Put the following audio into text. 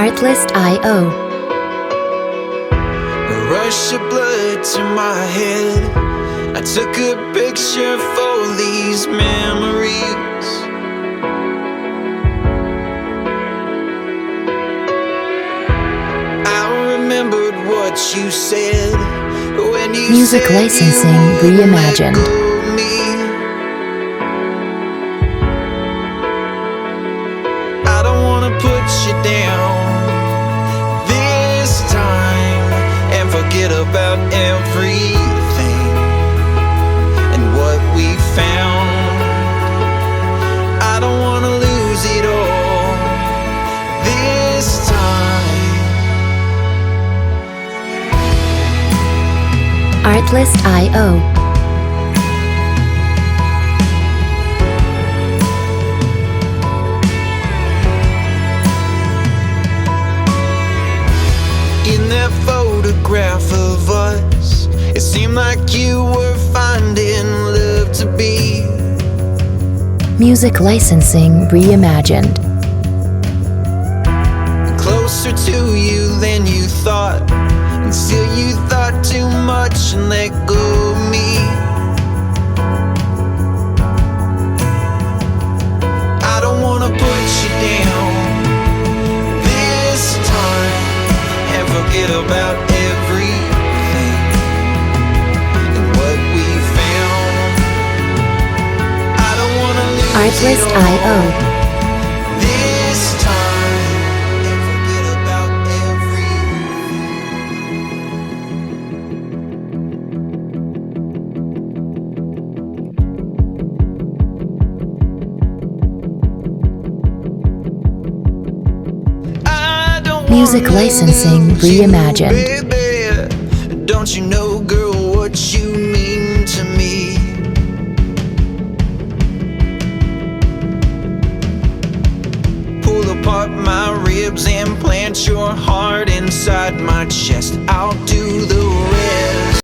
Artlist.io. A rush of blood to my head. I took a picture for these memories. I remembered what you said when you Music said licensing you would reimagined. let go of me. I don't wanna put you down this time and forget about everything and what we found. I don't wanna lose it all this time. Artlist.io. In that photograph of us, it seemed like you were finding love to be. Music licensing reimagined. Closer to you than you thought, and still you thought too much and let go of me. I don't wanna put you down this time and forget about everything and what we found. I don't wanna lose it Artlist.io. all this time and forget about everything. I don't Music wanna licensing lose you, reimagined. baby. Don't you know, girl, what you mean to me? Pull apart my ribs and plant your heart inside my chest. I'll do the rest.